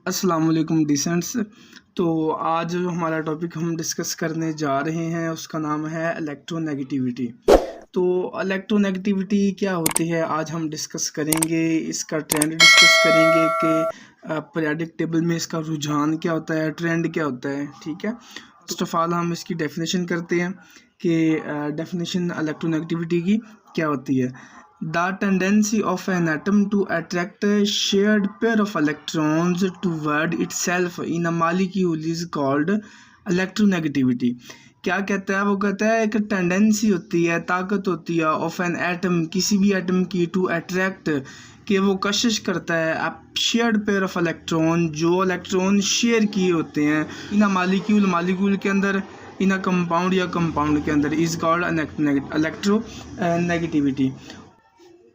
अस्सलाम वालेकुम डिसेंट्स। तो आज जो हमारा टॉपिक हम डिस्कस करने जा रहे हैं उसका नाम है इलेक्ट्रोनेगेटिविटी। तो इलेक्ट्रोनेगेटिविटी क्या होती है आज हम डिस्कस करेंगे, इसका ट्रेंड डिस्कस करेंगे कि पीरियोडिक टेबल में इसका रुझान क्या होता है, ट्रेंड क्या होता है। ठीक है, फर्स्ट ऑफ ऑल हम इसकी डेफिनेशन करते हैं कि डेफिनेशन इलेक्ट्रोनेगेटिविटी की क्या होती है। The tendency of an atom to attract a shared pair of electrons toward itself in a molecule is called electronegativity। क्या कहता है वो कहता है एक टेंडेंसी होती है, ताकत होती है ऑफ एन एटम, किसी भी एटम की, टू अट्रैक्ट, कि वो कोशिश करता है शेयर्ड पेयर ऑफ इलेक्ट्रॉन, जो इलेक्ट्रॉन शेयर किए होते हैं इन मालिक्यूल के अंदर, इन अ कंपाउंड या कंपाउंड के अंदर, इज कॉल्ड इलेक्ट्रो नेगेटिविटी।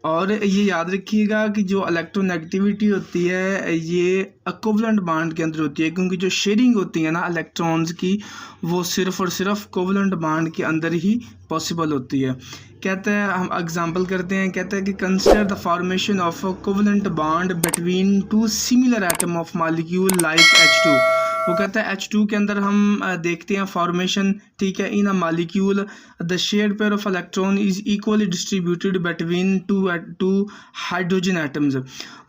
और ये याद रखिएगा कि जो इलेक्ट्रोनेगेटिविटी होती है ये इक्विवेलेंट बॉन्ड के अंदर होती है, क्योंकि जो शेयरिंग होती है ना इलेक्ट्रॉन्स की, वो सिर्फ और सिर्फ कोवेलेंट बॉन्ड के अंदर ही पॉसिबल होती है। कहते हैं, हम एग्जांपल करते हैं, कहते हैं कि consider the formation of covalent bond between two similar atom of molecule like H2। वो कहता है H2 के अंदर हम देखते हैं फॉर्मेशन, ठीक है, in a molecule the shared pair of electron is equally distributed between two hydrogen atoms.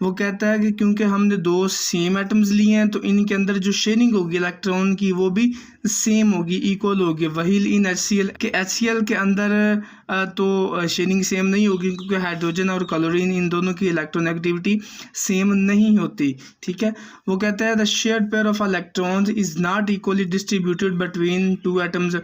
वो कहता है कि क्योंकि हमने दो सेम एटम्स लिए हैं तो इनके अंदर जो शेयरिंग होगी इलेक्ट्रॉन की वो भी सेम होगी, इक्वल होगी। वही इन HCl के अंदर तो शेयरिंग सेम नहीं होगी, क्योंकि हाइड्रोजन और क्लोरीन इन दोनों की इलेक्ट्रोनेगेटिविटी सेम नहीं होती। ठीक है, वो कहता है the shared pair of electrons is not equally distributed between two atoms.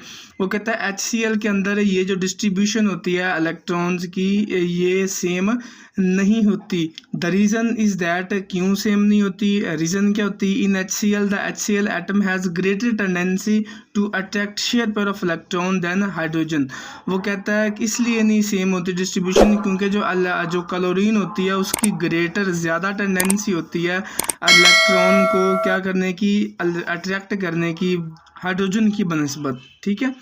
वो कहता है HCl के अंदर ये जो डिस्ट्रीब्यूशन होती है इलेक्ट्रॉन्स की ये सेम नहीं होती। द रीज़न इज़ दैट, क्यों सेम नहीं होती, रीज़न क्या होती, in HCl the HCl atom has greater tendency to attract share pair of electron than hydrogen. वो कहता है कि इसलिए नहीं सेम होती डिस्ट्रीब्यूशन, क्योंकि जो क्लोरीन होती है उसकी ग्रेटर ज़्यादा टेंडेंसी होती है इलेक्ट्रॉन को क्या करने की, अट्रैक्ट करने की हाइड्रोजन की बनस्बत। ठीक है,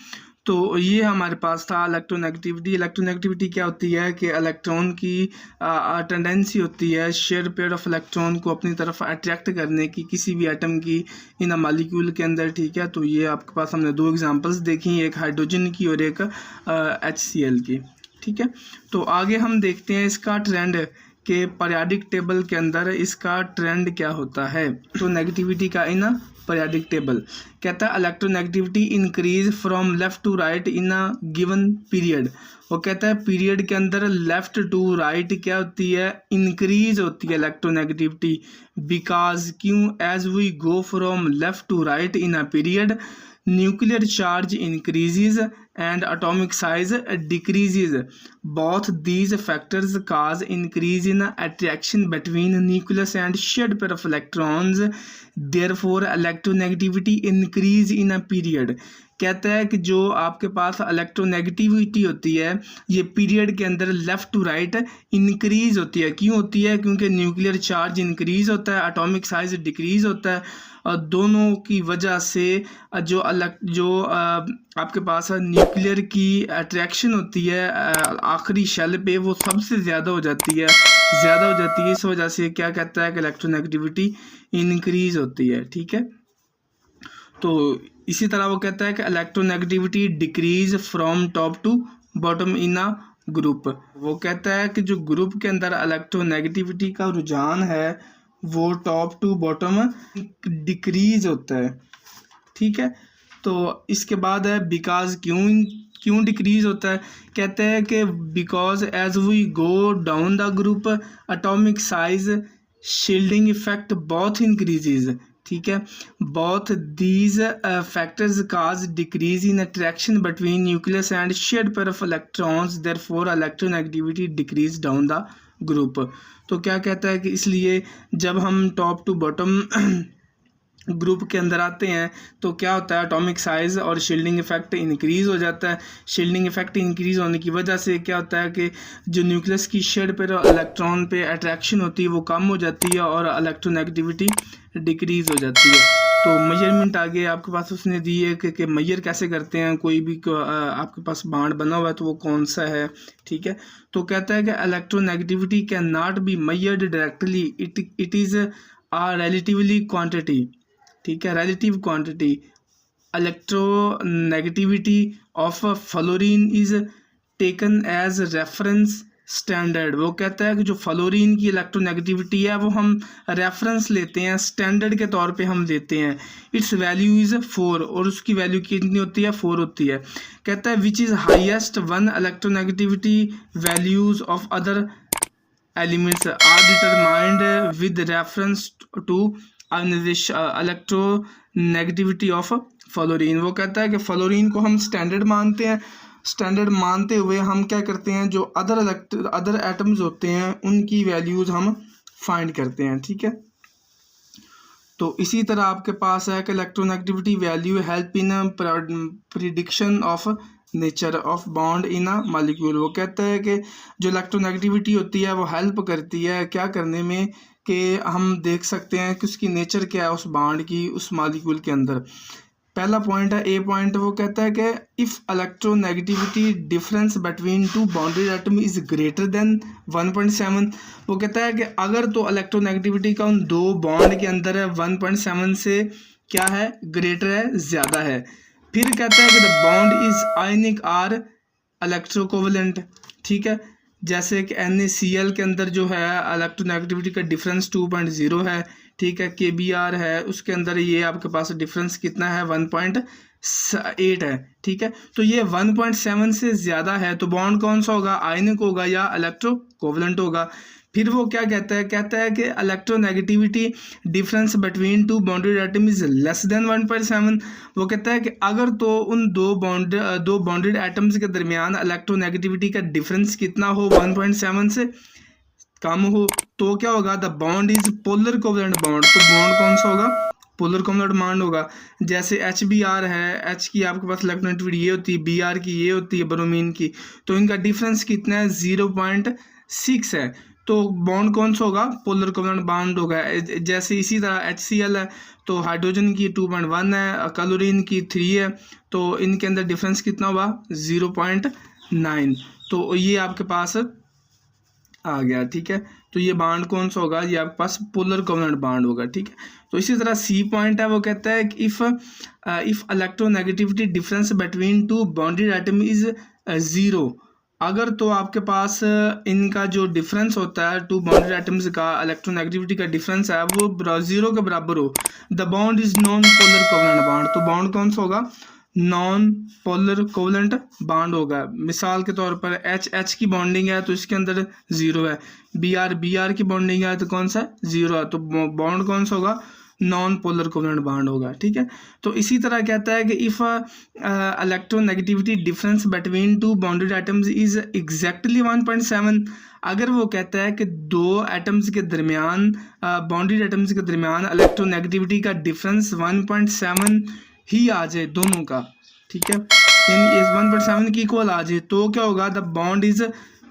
तो ये हमारे पास था इलेक्ट्रोनेगेटिविटी। इलेक्ट्रोनेगेटिविटी क्या होती है कि इलेक्ट्रॉन की टेंडेंसी होती है शेयर पेयर ऑफ इलेक्ट्रॉन को अपनी तरफ अट्रैक्ट करने की, किसी भी एटम की इन अ मॉलिक्यूल के अंदर। ठीक है, तो ये आपके पास हमने दो एग्जांपल्स देखी, एक हाइड्रोजन की और एक HCl की। ठीक है, तो आगे हम देखते हैं इसका ट्रेंड के पीरियोडिक टेबल के अंदर इसका ट्रेंड क्या होता है। तो नेगेटिविटी का इन पीरियोडिक टेबल कहता है electronegativity increase from left to right in a given period. वो कहता है पीरियड के अंदर लेफ्ट टू राइट क्या होती है, इंक्रीज होती है इलेक्ट्रोनेगेटिविटी। बिकॉज, क्यों, as we go from left to right in a period nuclear charge increases and atomic size decreases. Both these factors cause increase in attraction between nucleus and shared pair of electrons. Therefore, electronegativity increase in a period। कहता है कि जो आपके पास electronegativity होती है ये period के अंदर लेफ्ट टू राइट इंक्रीज होती है। क्यों होती है, क्योंकि न्यूक्लियर चार्ज इंक्रीज होता है, एटॉमिक साइज डिक्रीज होता है, और दोनों की वजह से जो आपके पास न्यूक्लियर की अट्रैक्शन होती है आखिरी शेल पे वो सबसे ज़्यादा हो जाती है, इस वजह से क्या कहता है कि इलेक्ट्रोनेगेटिविटी इंक्रीज होती है। ठीक है, तो इसी तरह वो कहता है कि electronegativity decrease from top to bottom in a group. वो कहता है कि जो ग्रुप के अंदर इलेक्ट्रोनेगेटिविटी का रुझान है वो टॉप टू बॉटम डिक्रीज होता है। ठीक है, तो इसके बाद है बिकॉज, क्यों डिक्रीज होता है, कहते हैं कि because as we go down the group atomic size shielding effect both increases. ठीक है, both these factors cause decrease in attraction between nucleus and shared pair of electrons. Therefore, electronegativity decrease down the group। तो क्या कहता है कि इसलिए जब हम टॉप टू बॉटम ग्रुप के अंदर आते हैं तो क्या होता है, एटॉमिक साइज और शील्डिंग इफेक्ट इंक्रीज हो जाता है। शील्डिंग इफेक्ट इंक्रीज होने की वजह से क्या होता है कि जो न्यूक्लियस की शेड पर इलेक्ट्रॉन पे अट्रैक्शन होती है वो कम हो जाती है और इलेक्ट्रोनेगेटिविटी डिक्रीज हो जाती है। तो मेजरमेंट आगे आपके पास उसने दी है कि मेजर कैसे करते हैं, कोई भी आपके पास बांड बना हुआ है तो वो कौन सा है। ठीक है, तो कहता है कि electronegativity can not be measured directly, it is are relatively quantity, ठीक है, relative quantity electronegativity of fluorine is taken as reference standard. वो कहता है कि जो फ्लोरीन की इलेक्ट्रोनेगेटिविटी है वो हम रेफरेंस लेते हैं, स्टैंडर्ड के तौर पे हम लेते हैं। इट्स वैल्यू इज़ 4 और उसकी वैल्यू कितनी होती है, 4 होती है। कहता है which is highest one electronegativity values of other elements are determined with reference to electronegativity of fluorine. वो कहता है कि फ्लोरीन को हम स्टैंडर्ड मानते हैं, स्टैंडर्ड मानते हुए हम क्या करते हैं, जो अदर एटम्स होते हैं उनकी वैल्यूज़ हम फाइंड करते हैं, ठीक है। तो इसी तरह आपके पास है कि electronegativity value help in prediction of nature of bond in a molecule. वो कहता है कि जो इलेक्ट्रोनेगेटिविटी होती है वो हेल्प करती है क्या करने में, कि हम देख सकते हैं कि उसकी नेचर क्या है उस बॉन्ड की, उस मॉलिक्यूल के अंदर। पहला पॉइंट है, ए पॉइंट, वो कहता है कि if electronegativity difference between two bounded atom is greater than 1.7। वो कहता है कि अगर तो इलेक्ट्रोनेगेटिविटी का उन दो बॉन्ड के अंदर है 1.7 से क्या है, ग्रेटर है, ज़्यादा है। फिर कहता है कि the bond is ionic or electrocovalent, ठीक है। जैसे कि NaCl के अंदर जो है इलेक्ट्रोनेगेटिविटी का डिफरेंस 2.0 है, ठीक है। KBr है उसके अंदर ये आपके पास डिफरेंस कितना है, 1.8 है, ठीक है। तो ये 1.7 से ज़्यादा है तो बॉन्ड कौन सा होगा, आयनिक होगा या इलेक्ट्रोकोवलेंट होगा। फिर वो क्या कहता है कि electronegativity difference between two bounded atom is less than 1.7। वो कहता है कि अगर तो उन दो बाउंडेड एटम्स के दरमियान इलेक्ट्रोनेगेटिविटी का डिफरेंस कितना हो, 1.7 से कम हो, तो क्या होगा, the bond is polar covalent bond. तो बॉन्ड कौन सा होगा, पोलर कोवलेंट बॉन्ड होगा। जैसे HBr है, H की आपके पास इलेक्ट्रोनेगेटिविटी ये होती है, Br की ये होती है, ब्रोमीन की, तो इनका डिफरेंस कितना है, 0.6 है। तो बॉन्ड कौन सा होगा, पोलर कोवलेंट बॉन्ड होगा। जैसे इसी तरह HCl है तो हाइड्रोजन की 2.1 है, क्लोरीन की 3 है, तो इनके अंदर डिफरेंस कितना हुआ, 0.9। तो ये आपके पास आ गया, ठीक है। तो ये बॉन्ड कौन सा होगा, ये आपके पास पोलर कोवलेंट बॉन्ड होगा, ठीक है। तो इसी तरह C पॉइंट है, वो कहता है कि if electronegativity difference between two bounded atom is 0। अगर तो आपके पास इनका जो डिफरेंस होता है टू बाउंडेड एटम्स का, इलेक्ट्रोनेगेटिविटी का डिफरेंस है वो 0 के बराबर हो, the bond is non polar covalent bond. तो बॉन्ड कौन सा होगा, नॉन पोलर कोवलेंट बॉन्ड होगा। मिसाल के तौर पर H की बॉन्डिंग है तो इसके अंदर 0 है, Br की बॉन्डिंग है तो कौन सा, 0 है। तो बॉन्ड कौन सा होगा, नॉन पोलर कोवलेंट बॉन्ड होगा, ठीक है। तो इसी तरह कहता है कि if electronegativity difference between two bounded atoms is exactly 1.7। अगर वो कहता है कि दो एटम्स के दरमियान, बाउंडेड एटम्स के दरमियान इलेक्ट्रोनेगेटिविटी का डिफरेंस 1.7 ही आ जाए दोनों का, ठीक है, यानी इस 1.7 की इक्वल आ जाए, तो क्या होगा, द बॉन्ड इज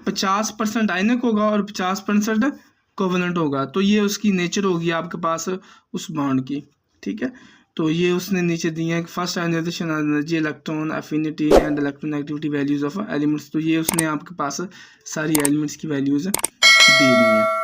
50% आयनिक होगा और 50% कोवलेंट होगा। तो ये उसकी नेचर होगी आपके पास उस बॉन्ड की, ठीक है। तो ये उसने नीचे दिए हैं, first ionization energy, electron affinity and electronegativity values of elements. तो ये उसने आपके पास सारी एलिमेंट्स की वैल्यूज दी हुई हैं।